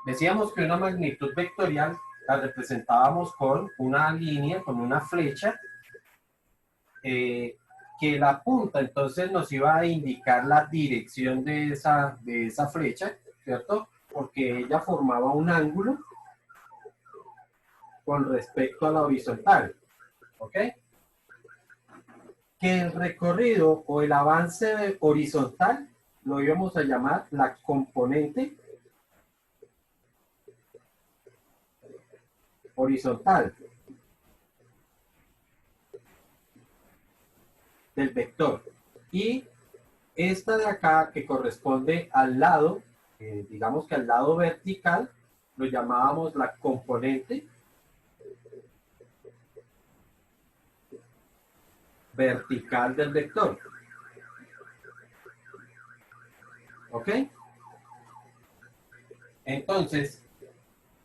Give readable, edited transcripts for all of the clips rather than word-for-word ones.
Decíamos que una magnitud vectorial la representábamos con una línea, con una flecha, que la punta entonces nos iba a indicar la dirección de esa flecha, ¿cierto? Porque ella formaba un ángulo con respecto a la horizontal, ¿ok? Que el recorrido o el avance horizontal lo íbamos a llamar la componente horizontal del vector. Y esta de acá, que corresponde al lado, digamos que al lado vertical, lo llamábamos la componente vertical del vector. ¿Ok? Entonces,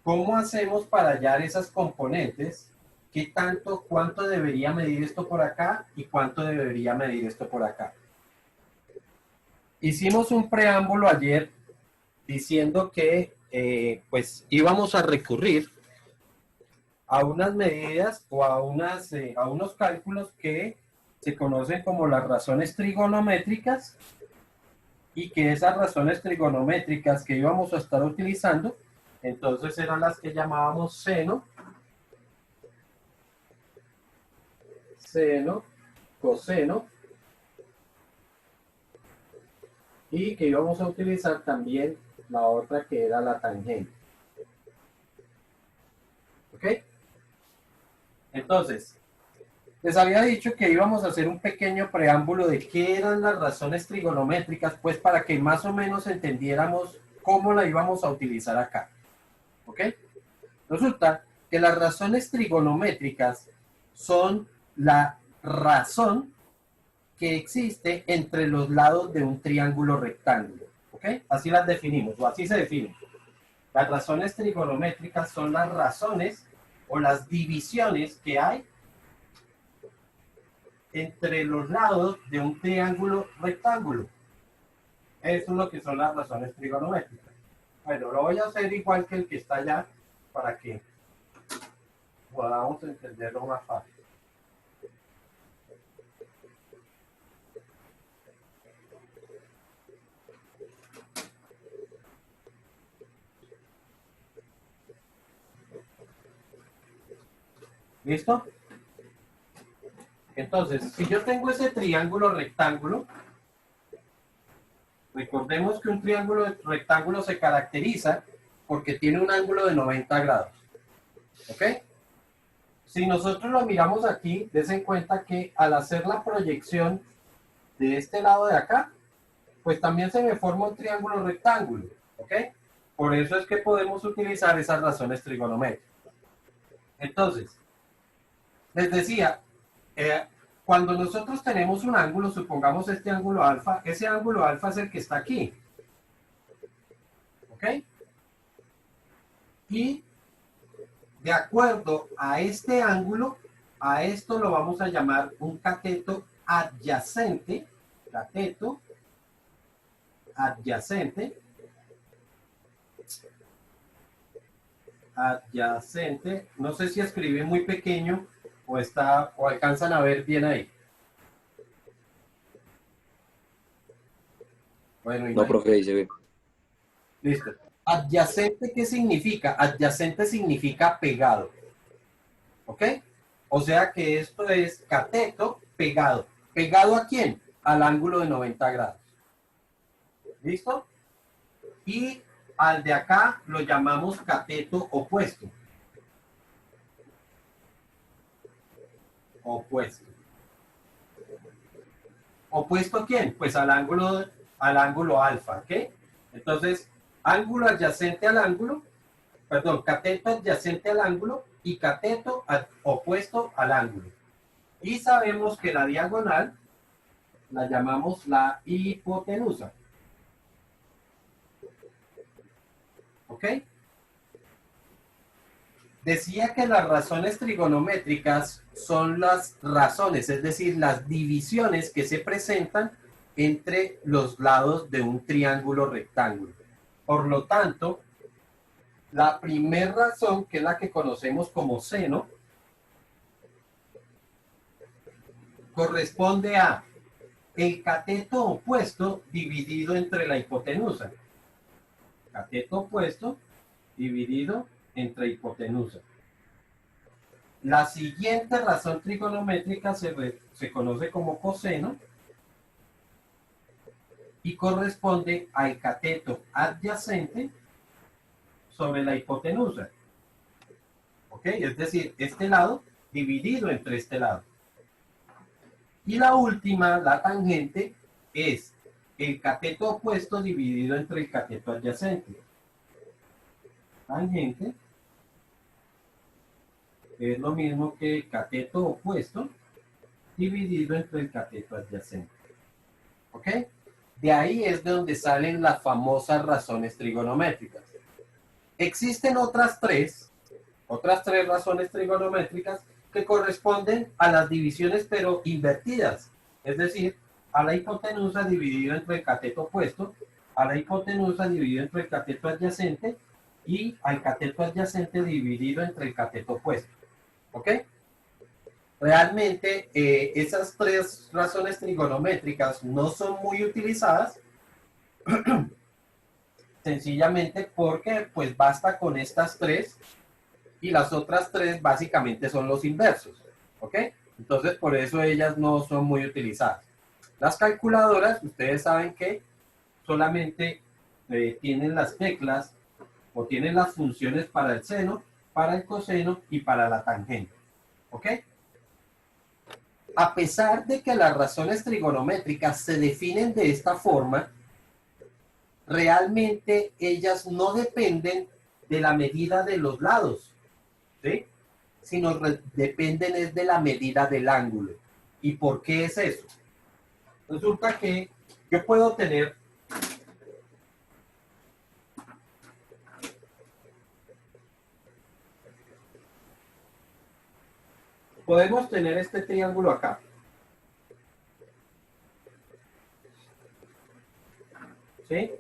¿cómo hacemos para hallar esas componentes? ¿Qué tanto, cuánto debería medir esto por acá y cuánto debería medir esto por acá? Hicimos un preámbulo ayer diciendo que pues íbamos a recurrir a unas medidas o a unos cálculos que se conocen como las razones trigonométricas, y que esas razones trigonométricas que íbamos a estar utilizando, entonces eran las que llamábamos seno, coseno, y que íbamos a utilizar también la otra que era la tangente. ¿Ok? Entonces, les había dicho que íbamos a hacer un pequeño preámbulo de qué eran las razones trigonométricas, pues para que más o menos entendiéramos cómo la íbamos a utilizar acá. ¿Ok? Resulta que las razones trigonométricas son la razón que existe entre los lados de un triángulo rectángulo. ¿Ok? Así las definimos, o así se definen. Las razones trigonométricas son las razones o las divisiones que hay entre los lados de un triángulo rectángulo. Eso es lo que son las razones trigonométricas. Bueno, lo voy a hacer igual que el que está allá para que podamos entenderlo más fácil. ¿Listo? Entonces, si yo tengo ese triángulo rectángulo, recordemos que un triángulo rectángulo se caracteriza porque tiene un ángulo de 90 grados. ¿Ok? Si nosotros lo miramos aquí, des en cuenta que al hacer la proyección de este lado de acá, pues también se me forma un triángulo rectángulo. ¿Ok? Por eso es que podemos utilizar esas razones trigonométricas. Entonces, les decía, cuando nosotros tenemos un ángulo, supongamos este ángulo alfa, ese ángulo alfa es el que está aquí. ¿Ok? Y de acuerdo a este ángulo, a esto lo vamos a llamar un cateto adyacente, cateto adyacente, adyacente, no sé si escribí muy pequeño o alcanzan a ver bien ahí. Bueno, No, profe, ahí se ve. listo. Adyacente, ¿qué significa? Adyacente significa pegado. ¿Ok? O sea que esto es cateto pegado. ¿Pegado a quién? Al ángulo de 90 grados. ¿Listo? Y al de acá lo llamamos cateto opuesto. Opuesto. ¿Opuesto a quién? Pues al ángulo alfa. ¿Ok? Entonces, ángulo adyacente al ángulo, perdón, cateto adyacente al ángulo y cateto opuesto al ángulo. Y sabemos que la diagonal la llamamos la hipotenusa. ¿Ok? Decía que las razones trigonométricas son las razones, es decir, las divisiones que se presentan entre los lados de un triángulo rectángulo. Por lo tanto, La primera razón, que es la que conocemos como seno, corresponde a el cateto opuesto dividido entre la hipotenusa. Cateto opuesto dividido entre hipotenusa. La siguiente razón trigonométrica se conoce como coseno y corresponde al cateto adyacente sobre la hipotenusa. ¿Ok? Es decir, este lado dividido entre este lado. Y la última, la tangente, es el cateto opuesto dividido entre el cateto adyacente. Tangente es lo mismo que el cateto opuesto dividido entre el cateto adyacente. ¿Ok? De ahí es de donde salen las famosas razones trigonométricas. Existen otras tres razones trigonométricas que corresponden a las divisiones pero invertidas. Es decir, a la hipotenusa dividida entre el cateto opuesto, a la hipotenusa dividida entre el cateto adyacente y al cateto adyacente dividido entre el cateto opuesto. ¿Ok? Realmente esas tres razones trigonométricas no son muy utilizadas, sencillamente porque pues basta con estas tres y las otras tres básicamente son los inversos, ¿ok? Entonces por eso ellas no son muy utilizadas. Las calculadoras, ustedes saben que solamente tienen las teclas o tienen las funciones para el seno, para el coseno y para la tangente, ¿ok? A pesar de que las razones trigonométricas se definen de esta forma, realmente ellas no dependen de la medida de los lados, ¿sí? Sino dependen es de la medida del ángulo. ¿Y por qué es eso? Resulta que yo puedo tener podemos tener este triángulo acá. ¿Sí?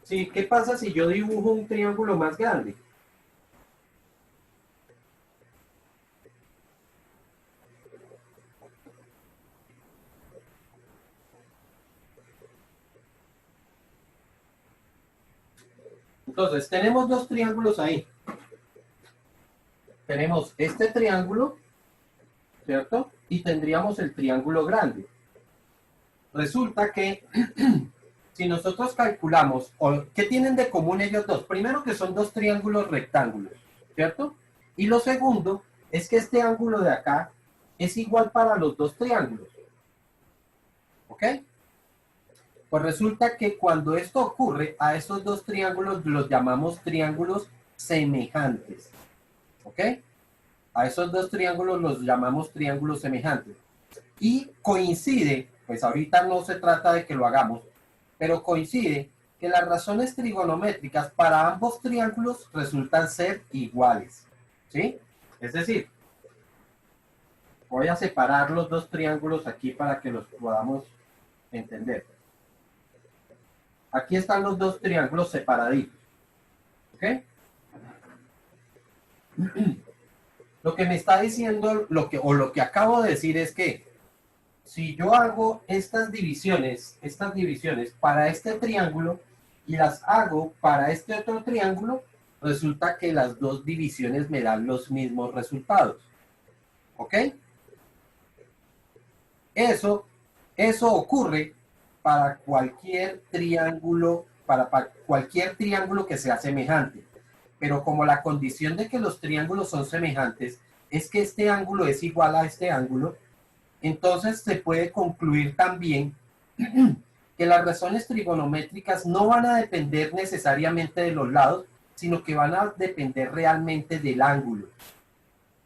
Sí, ¿qué pasa si yo dibujo un triángulo más grande? Entonces, tenemos dos triángulos ahí. Tenemos este triángulo, ¿cierto? Y tendríamos el triángulo grande. Resulta que si nosotros calculamos, ¿qué tienen de común ellos dos? Primero que son dos triángulos rectángulos, ¿cierto? Y lo segundo es que este ángulo de acá es igual para los dos triángulos. ¿Ok? Pues resulta que cuando esto ocurre, a esos dos triángulos los llamamos triángulos semejantes. ¿Ok? A esos dos triángulos los llamamos triángulos semejantes. Y coincide, pues ahorita no se trata de que lo hagamos, pero coincide que las razones trigonométricas para ambos triángulos resultan ser iguales. ¿Sí? Es decir, voy a separar los dos triángulos aquí para que los podamos entender. Aquí están los dos triángulos separaditos. ¿Ok? Lo que me está diciendo, lo que acabo de decir es que si yo hago estas divisiones para este triángulo y las hago para este otro triángulo, resulta que las dos divisiones me dan los mismos resultados. ¿Ok? Eso ocurre para cualquier triángulo, para cualquier triángulo que sea semejante. Pero como la condición de que los triángulos son semejantes es que este ángulo es igual a este ángulo, entonces se puede concluir también que las razones trigonométricas no van a depender necesariamente de los lados, sino que van a depender realmente del ángulo.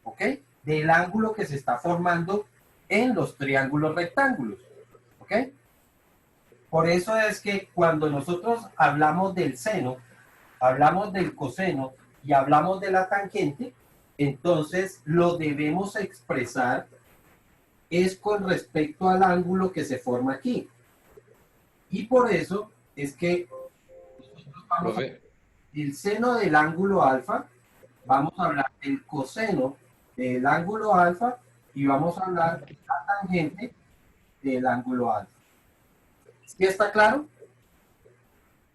¿Ok? Del ángulo que se está formando en los triángulos rectángulos. ¿Ok? Por eso es que cuando nosotros hablamos del seno, hablamos del coseno y hablamos de la tangente, entonces lo debemos expresar es con respecto al ángulo que se forma aquí. Y por eso es que nosotros vamos a... Profe, el seno del ángulo alfa, vamos a hablar del coseno del ángulo alfa y vamos a hablar de la tangente del ángulo alfa. ¿Sí está claro?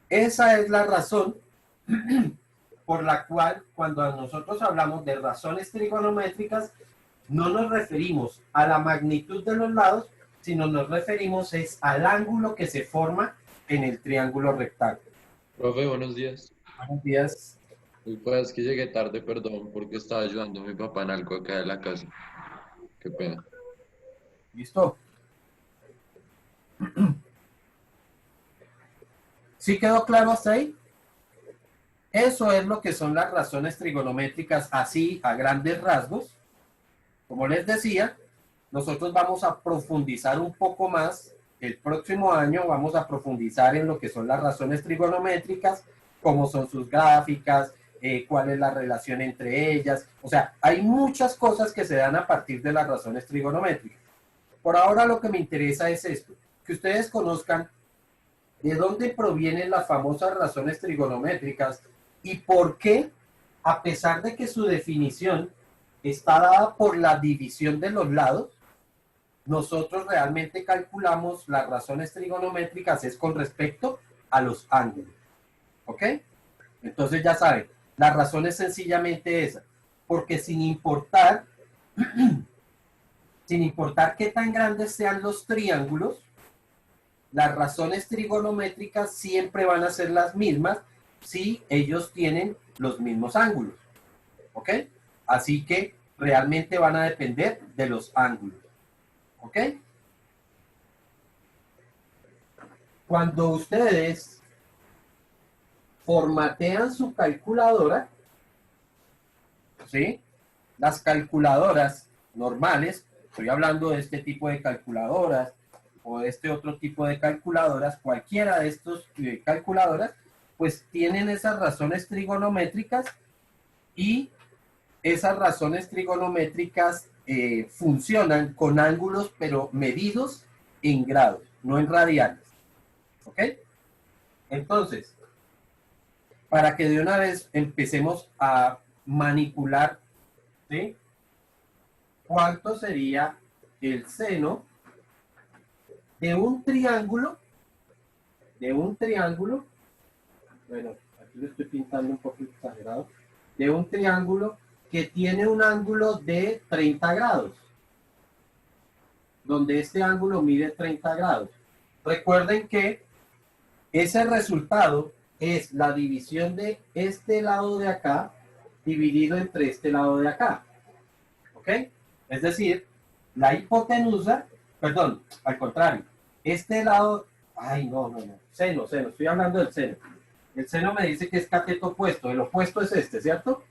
Esa es la razón por la cual cuando nosotros hablamos de razones trigonométricas no nos referimos a la magnitud de los lados, sino nos referimos es al ángulo que se forma en el triángulo rectángulo. Profe, buenos días. Buenos días. Pues que llegué tarde, perdón, porque estaba ayudando a mi papá en algo acá de la casa. Qué pena. ¿Listo? ¿Sí quedó claro hasta ahí? Eso es lo que son las razones trigonométricas así a grandes rasgos. Como les decía, nosotros vamos a profundizar un poco más. El próximo año vamos a profundizar en lo que son las razones trigonométricas, cómo son sus gráficas, cuál es la relación entre ellas. O sea, hay muchas cosas que se dan a partir de las razones trigonométricas. Por ahora lo que me interesa es esto, que ustedes conozcan de dónde provienen las famosas razones trigonométricas y por qué, a pesar de que su definición está dada por la división de los lados, nosotros realmente calculamos las razones trigonométricas es con respecto a los ángulos. ¿Ok? Entonces ya saben, la razón es sencillamente esa, porque sin importar qué tan grandes sean los triángulos, las razones trigonométricas siempre van a ser las mismas si ellos tienen los mismos ángulos. ¿Ok? Así que realmente van a depender de los ángulos. ¿Ok? Cuando ustedes formatean su calculadora, ¿sí? Las calculadoras normales, estoy hablando de este tipo de calculadoras o de este otro tipo de calculadoras, cualquiera de estos calculadoras, pues tienen esas razones trigonométricas y esas razones trigonométricas funcionan con ángulos pero medidos en grados, no en radianes. ¿Ok? Entonces, para que de una vez empecemos a manipular, ¿sí? ¿Cuánto sería el seno de un triángulo? Bueno, aquí lo estoy pintando un poco exagerado, de un triángulo que tiene un ángulo de 30 grados, donde este ángulo mide 30 grados. Recuerden que ese resultado es la división de este lado de acá dividido entre este lado de acá. ¿Ok? Es decir, la hipotenusa, perdón, al contrario, este lado, seno, estoy hablando del seno. El seno me dice que es cateto opuesto, el opuesto es este, ¿cierto?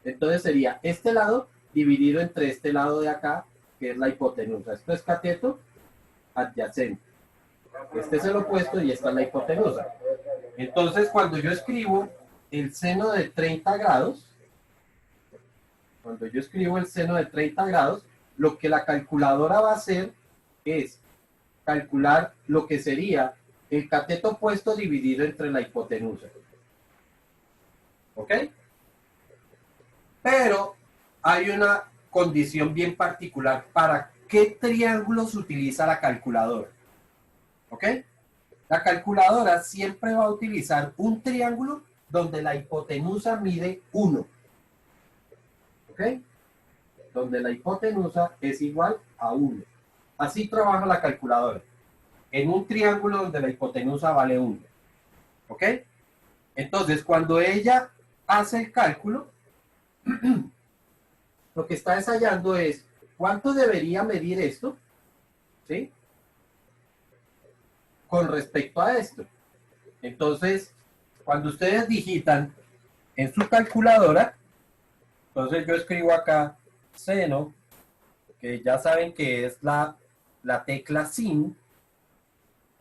Entonces sería este lado dividido entre este lado de acá, que es la hipotenusa. Esto es cateto adyacente. Este es el opuesto y esta es la hipotenusa. Entonces, cuando yo escribo el seno de 30 grados, lo que la calculadora va a hacer es calcular lo que sería el cateto opuesto dividido entre la hipotenusa. ¿Ok? Pero hay una condición bien particular para qué triángulos utiliza la calculadora. ¿Ok? La calculadora siempre va a utilizar un triángulo donde la hipotenusa mide 1. ¿Ok? Donde la hipotenusa es igual a 1. Así trabaja la calculadora. En un triángulo donde la hipotenusa vale 1. ¿Ok? Entonces, cuando ella hace el cálculo, lo que está ensayando es cuánto debería medir esto, ¿sí? Con respecto a esto. Entonces, cuando ustedes digitan en su calculadora, entonces yo escribo acá seno, que ya saben que es la tecla sin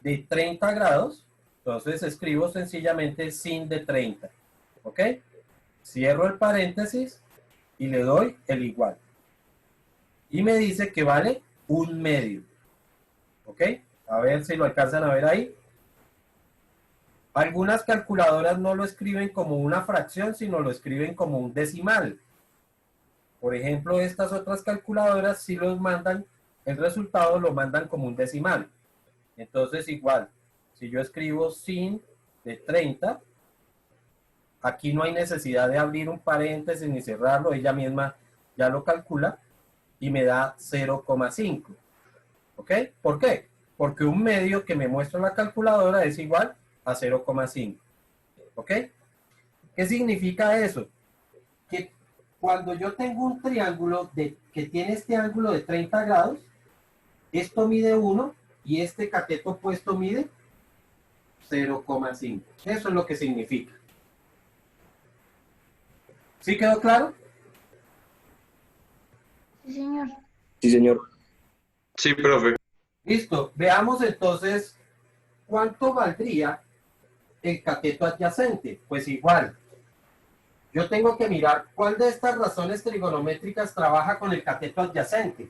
de 30 grados, entonces escribo sencillamente sin de 30, ¿ok? Cierro el paréntesis y le doy el igual. Y me dice que vale 1/2, ¿ok? A ver si lo alcanzan a ver ahí. Algunas calculadoras no lo escriben como una fracción, sino lo escriben como un decimal. Por ejemplo, estas otras calculadoras sí los mandan, el resultado lo mandan como un decimal. Entonces, igual, si yo escribo sin de 30, aquí no hay necesidad de abrir un paréntesis ni cerrarlo, ella misma ya lo calcula y me da 0,5. ¿Ok? ¿Por qué? Porque un medio que me muestra la calculadora es igual a 0,5. ¿Ok? ¿Qué significa eso? Que cuando yo tengo un triángulo que tiene este ángulo de 30 grados, esto mide 1 y este cateto opuesto mide 0,5. Eso es lo que significa. ¿Sí quedó claro? Sí, señor. Sí, señor. Sí, profe. Listo. Veamos entonces cuánto valdría el cateto adyacente. Pues igual, yo tengo que mirar cuál de estas razones trigonométricas trabaja con el cateto adyacente.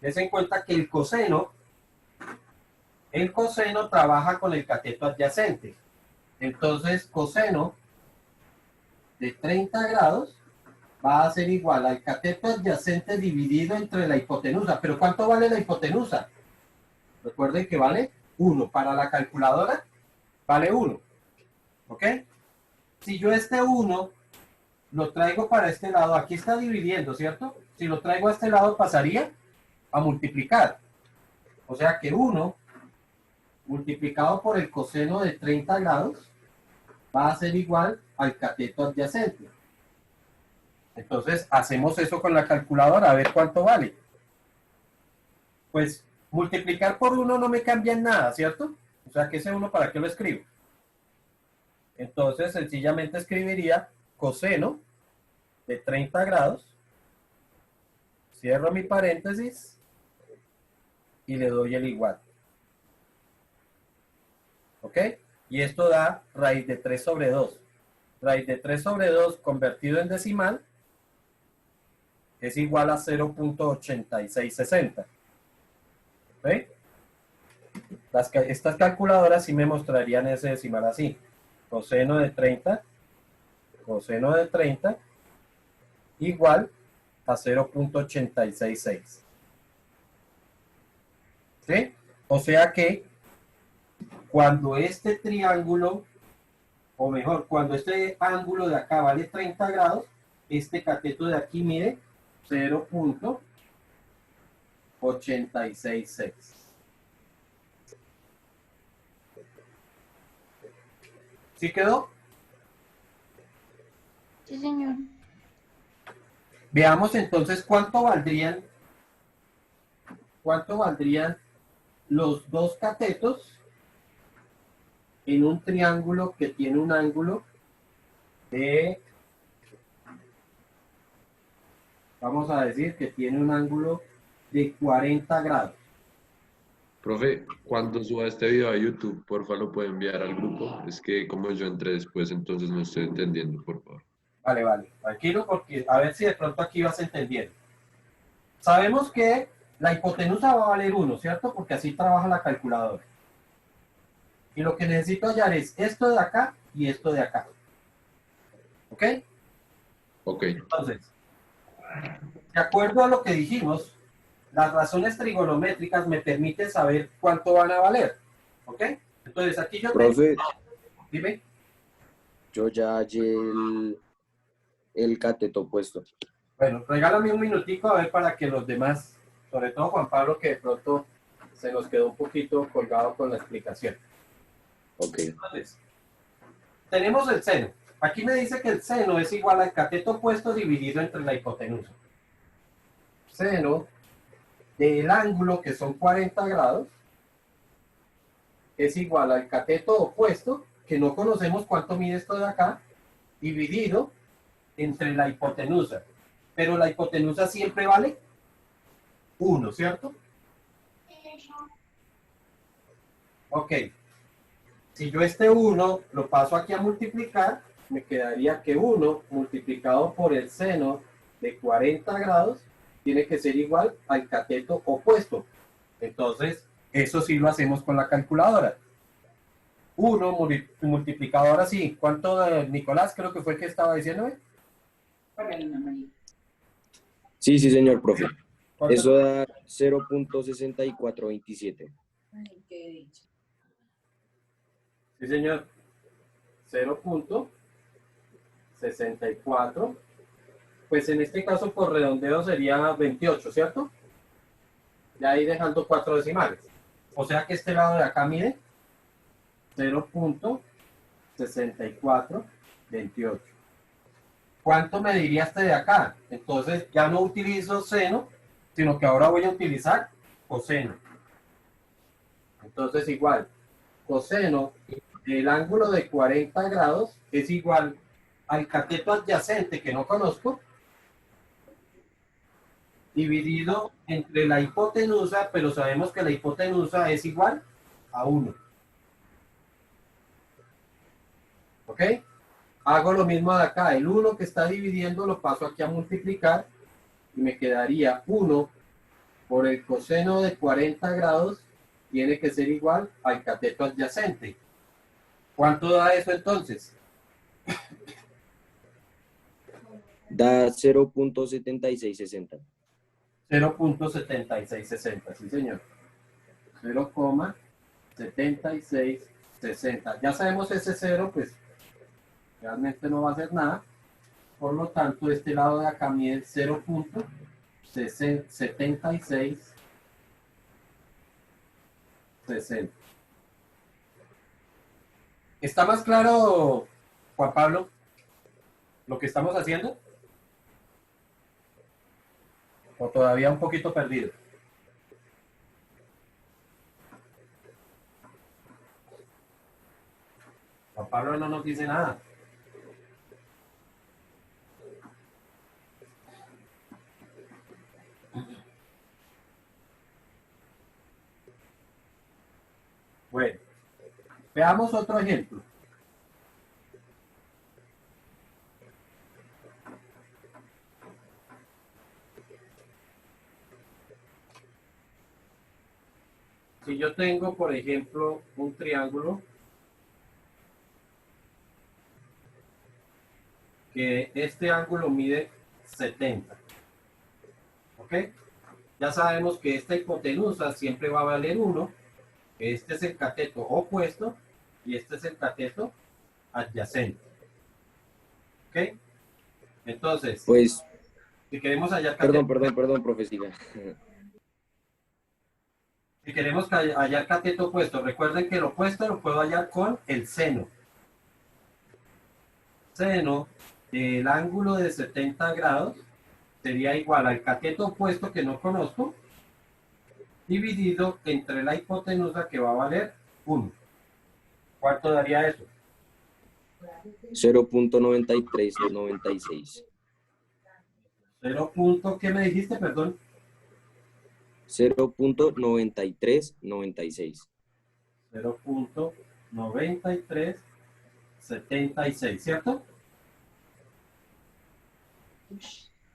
Des en cuenta que el coseno trabaja con el cateto adyacente. Entonces, coseno de 30 grados va a ser igual al cateto adyacente dividido entre la hipotenusa. ¿Pero cuánto vale la hipotenusa? Recuerden que vale 1. Para la calculadora, vale 1. ¿Ok? Si yo este 1 lo traigo para este lado, aquí está dividiendo, ¿cierto? Si lo traigo a este lado, pasaría a multiplicar. O sea que 1 multiplicado por el coseno de 30 grados va a ser igual al cateto adyacente. Entonces, hacemos eso con la calculadora, a ver cuánto vale. Pues, multiplicar por 1 no me cambia en nada, ¿cierto? O sea que ese 1, ¿para qué lo escribo? Entonces, sencillamente escribiría coseno de 30 grados, cierro mi paréntesis y le doy el igual. ¿Ok? Y esto da raíz de 3 sobre 2. Raíz de 3 sobre 2 convertido en decimal es igual a 0.8660. ¿Ve? Estas calculadoras sí me mostrarían ese decimal así. Coseno de 30 igual a 0.866. ¿Sí? O sea que cuando este triángulo, o mejor, cuando este ángulo de acá vale 30 grados, este cateto de aquí mide 0.866. ¿Sí quedó? Sí, señor. Veamos entonces cuánto valdrían los dos catetos en un triángulo que tiene un ángulo de, vamos a decir que tiene un ángulo de 40 grados. Profe, cuando suba este video a YouTube, porfa, lo puede enviar al grupo. Es que como yo entré después, entonces no estoy entendiendo, por favor. Vale, vale, tranquilo, porque a ver si de pronto aquí vas entendiendo. Sabemos que la hipotenusa va a valer 1, ¿cierto? Porque así trabaja la calculadora. Y lo que necesito hallar es esto de acá y esto de acá. ¿Ok? Ok. Entonces, de acuerdo a lo que dijimos, las razones trigonométricas me permiten saber cuánto van a valer. ¿Ok? Entonces, aquí yo Profe, dime. yo ya hallé el cateto opuesto. Bueno, regálame un minutico a ver para que los demás, sobre todo Juan Pablo, que de pronto se nos quedó un poquito colgado con la explicación. Ok. Entonces, tenemos el seno. Aquí me dice que el seno es igual al cateto opuesto dividido entre la hipotenusa. Seno del ángulo, que son 40 grados, es igual al cateto opuesto, que no conocemos cuánto mide esto de acá, dividido entre la hipotenusa. Pero la hipotenusa siempre vale 1, ¿cierto? Ok. Si yo este 1 lo paso aquí a multiplicar, me quedaría que 1 multiplicado por el seno de 40 grados tiene que ser igual al cateto opuesto. Entonces, eso sí lo hacemos con la calculadora. 1 multiplicado, ahora sí, ¿cuánto, Nicolás, creo que fue el que estaba diciéndome? Sí, sí, señor, profe. ¿Cuánto? Eso da 0.6427. Sí, señor. 0.64. Pues en este caso por redondeo sería 28, ¿cierto? Ya ahí dejando 4 decimales. O sea que este lado de acá mide 0.6428. ¿Cuánto mediría este de acá? Entonces ya no utilizo seno, sino que ahora voy a utilizar coseno. Entonces igual, coseno del ángulo de 40 grados es igual al cateto adyacente que no conozco, dividido entre la hipotenusa, pero sabemos que la hipotenusa es igual a 1. ¿Ok? Hago lo mismo de acá. El 1 que está dividiendo lo paso aquí a multiplicar y me quedaría 1 por el coseno de 40 grados tiene que ser igual al cateto adyacente. ¿Cuánto da eso entonces? Da 0.7660. 0.7660, sí señor. 0,7660. Ya sabemos ese 0, pues realmente no va a hacer nada. Por lo tanto, este lado de acá mide 0.7660. ¿Está más claro, Juan Pablo, lo que estamos haciendo? ¿O todavía un poquito perdido? Juan Pablo no nos dice nada. Bueno, veamos otro ejemplo. Si yo tengo, por ejemplo, un triángulo que este ángulo mide 70, ¿ok? Ya sabemos que esta hipotenusa siempre va a valer 1, este es el cateto opuesto y este es el cateto adyacente, ¿ok? Entonces, Pues, si queremos hallar cateto, perdón, profe, siga. si queremos hallar cateto opuesto, recuerden que el opuesto lo puedo hallar con el seno. Seno del ángulo de 70 grados sería igual al cateto opuesto que no conozco, dividido entre la hipotenusa que va a valer 1. ¿Cuánto daría eso? 0.9396. 0. ¿Qué me dijiste? Perdón. 0.9396. 0.9376, ¿cierto?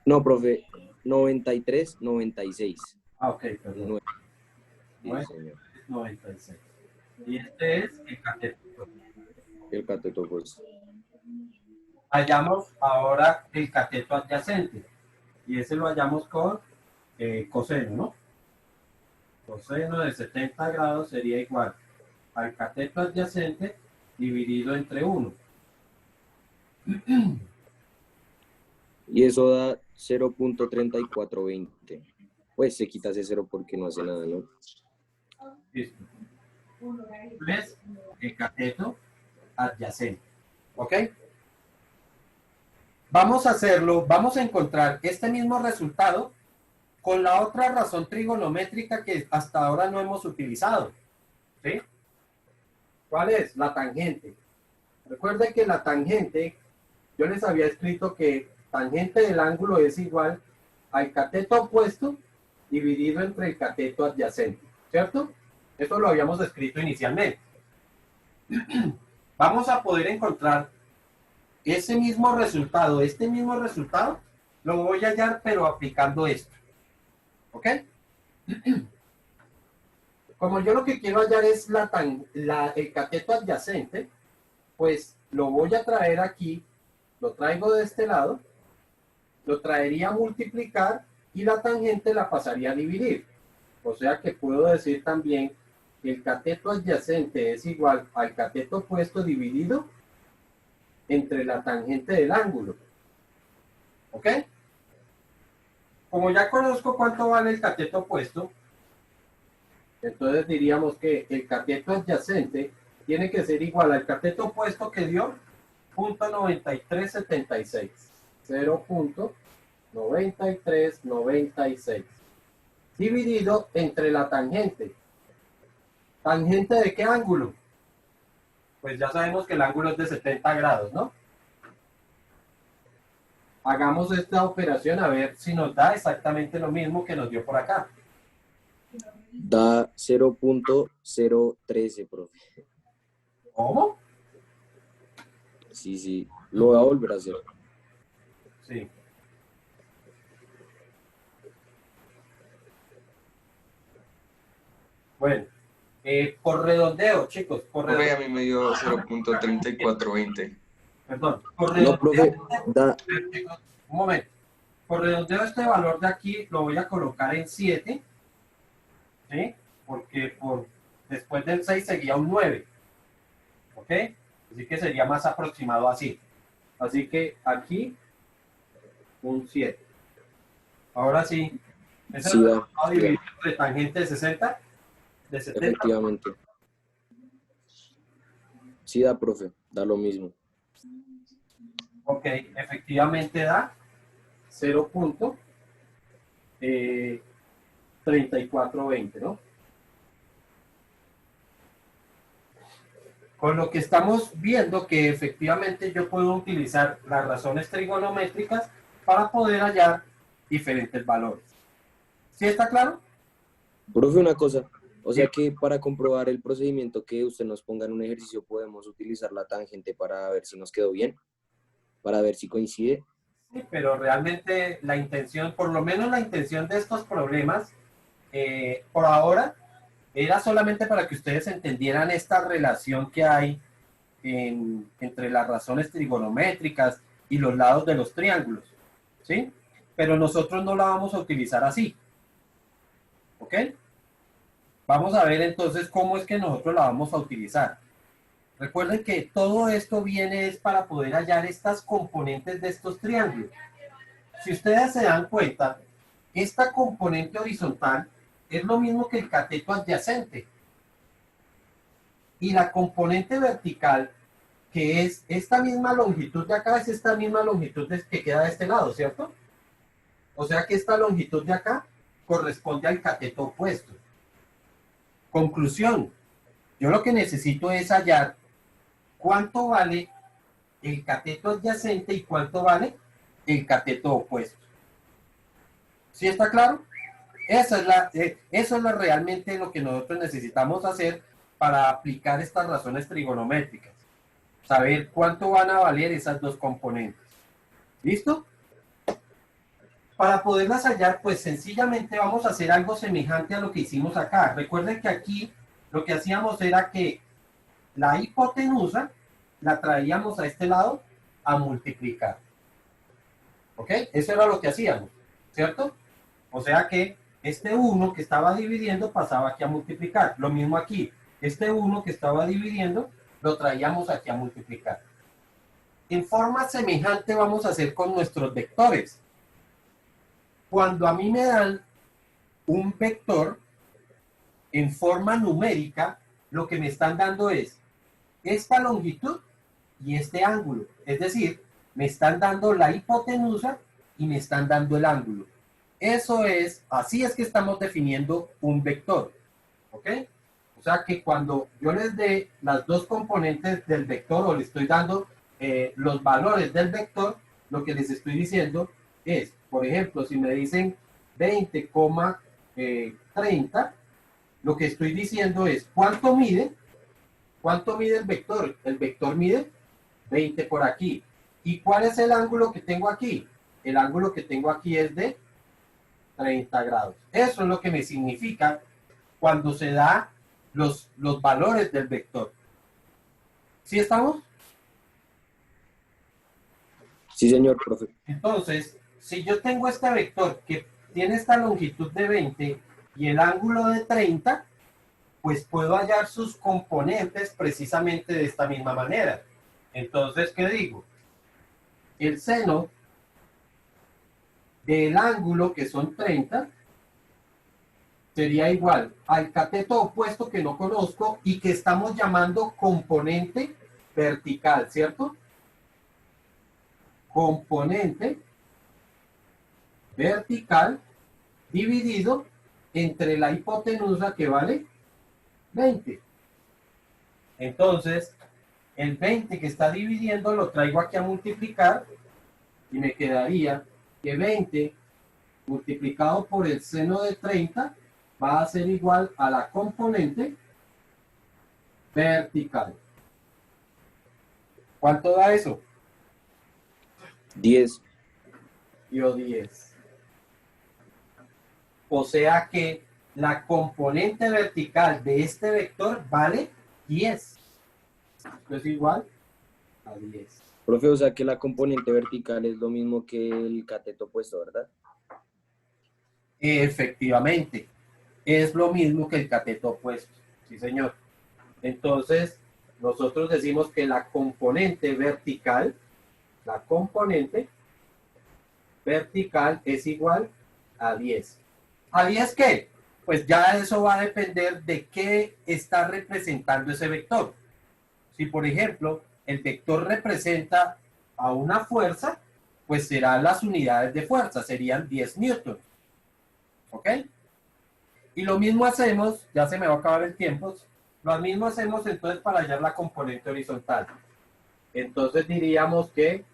No, profe, 9396. Ah, ok, perdón. Sí, señor. 96. Y este es el cateto. El cateto opuesto. Hallamos ahora el cateto adyacente. Y ese lo hallamos con coseno, ¿no? Coseno de 70 grados sería igual al cateto adyacente dividido entre 1. Y eso da 0.3420. Pues se quita ese 0 porque no hace nada, ¿no? Listo. Es el cateto adyacente. ¿Ok? Vamos a hacerlo, vamos a encontrar este mismo resultado con la otra razón trigonométrica que hasta ahora no hemos utilizado. ¿Sí? ¿Cuál es? La tangente. Recuerden que la tangente, yo les había escrito que tangente del ángulo es igual al cateto opuesto dividido entre el cateto adyacente, ¿cierto? Eso lo habíamos escrito inicialmente. Vamos a poder encontrar ese mismo resultado, este mismo resultado, lo voy a hallar pero aplicando esto. ¿Ok? Como yo lo que quiero hallar es el cateto adyacente, pues lo voy a traer aquí, lo traigo de este lado, lo traería a multiplicar y la tangente la pasaría a dividir. O sea que puedo decir también que el cateto adyacente es igual al cateto opuesto dividido entre la tangente del ángulo. ¿Ok? Como ya conozco cuánto vale el cateto opuesto, entonces diríamos que el cateto adyacente tiene que ser igual al cateto opuesto que dio 0.9376. 0.9396. Dividido entre la tangente. ¿Tangente de qué ángulo? Pues ya sabemos que el ángulo es de 70 grados, ¿no? Hagamos esta operación a ver si nos da exactamente lo mismo que nos dio por acá. Da 0.013, profe. ¿Cómo? Sí. Lo voy a volver a hacer. Sí. Bueno, por redondeo, chicos, por Profe, a redondeo. mí me dio 0.3420. Perdón, por No, profe, da, chicos, un momento. Por redondeo este valor de aquí lo voy a colocar en 7, ¿sí? Porque después del 6 seguía un 9, ¿ok? Así que sería más aproximado así. Así que aquí un 7. Ahora sí, ¿eso sí es da, a dividir entre tangente de 60? De 70. efectivamente. Sí da, profe, da lo mismo. Ok, efectivamente da 0.3420, ¿no? Con lo que estamos viendo que efectivamente yo puedo utilizar las razones trigonométricas para poder hallar diferentes valores. ¿Sí está claro? Profe, una cosa, o sea que para comprobar el procedimiento que usted nos ponga en un ejercicio podemos utilizar la tangente para ver si nos quedó bien, para ver si coincide. Sí, pero realmente la intención, por lo menos la intención de estos problemas, por ahora, era solamente para que ustedes entendieran esta relación que hay entre las razones trigonométricas y los lados de los triángulos, ¿sí? Pero nosotros no la vamos a utilizar así, ¿ok? Vamos a ver entonces cómo es que nosotros la vamos a utilizar. Recuerden que todo esto viene es para poder hallar estas componentes de estos triángulos. Si ustedes se dan cuenta, esta componente horizontal es lo mismo que el cateto adyacente. Y la componente vertical, que es esta misma longitud de acá, es esta misma longitud que queda de este lado, ¿cierto? O sea que esta longitud de acá corresponde al cateto opuesto. Conclusión, yo lo que necesito es hallar cuánto vale el cateto adyacente y cuánto vale el cateto opuesto. ¿Sí está claro? Eso es realmente lo que nosotros necesitamos hacer para aplicar estas razones trigonométricas. Saber cuánto van a valer esas dos componentes. ¿Listo? Para poderlas hallar, pues sencillamente vamos a hacer algo semejante a lo que hicimos acá. Recuerden que aquí lo que hacíamos era que la hipotenusa la traíamos a este lado a multiplicar. ¿Ok? Eso era lo que hacíamos, ¿cierto? O sea que este 1 que estaba dividiendo pasaba aquí a multiplicar. Lo mismo aquí. Este 1 que estaba dividiendo lo traíamos aquí a multiplicar. En forma semejante vamos a hacer con nuestros vectores. Cuando a mí me dan un vector en forma numérica, lo que me están dando es esta longitud y este ángulo. Es decir, me están dando la hipotenusa y me están dando el ángulo. Eso es, así es que estamos definiendo un vector. ¿Ok? O sea que cuando yo les dé las dos componentes del vector o les estoy dando los valores del vector, lo que les estoy diciendo es, por ejemplo, si me dicen 20,30, lo que estoy diciendo es, ¿cuánto mide? ¿Cuánto mide el vector? El vector mide 20 por aquí. ¿Y cuál es el ángulo que tengo aquí? El ángulo que tengo aquí es de 30 grados. Eso es lo que me significa cuando se da los valores del vector. ¿Sí estamos? Sí, señor, profe. Entonces, si yo tengo este vector que tiene esta longitud de 20 y el ángulo de 30, pues puedo hallar sus componentes precisamente de esta misma manera. Entonces, ¿qué digo? El seno del ángulo, que son 30, sería igual al cateto opuesto que no conozco y que estamos llamando componente vertical, ¿cierto? Componente vertical dividido entre la hipotenusa, que vale 20. Entonces, el 20 que está dividiendo lo traigo aquí a multiplicar y me quedaría que 20 multiplicado por el seno de 30 va a ser igual a la componente vertical. ¿Cuánto da eso? 10. Dio 10. O sea que la componente vertical de este vector vale 10. Esto es igual a 10. Profe, o sea que la componente vertical es lo mismo que el cateto opuesto, ¿verdad? Efectivamente, es lo mismo que el cateto opuesto. Sí, señor. Entonces, nosotros decimos que la componente vertical es igual a 10. ¿A 10 qué? Pues ya eso va a depender de qué está representando ese vector. Si, por ejemplo, el vector representa a una fuerza, pues serán las unidades de fuerza, serían 10 newtons. ¿Ok? Y lo mismo hacemos, ya se me va a acabar el tiempo, lo mismo hacemos entonces para hallar la componente horizontal. Entonces diríamos que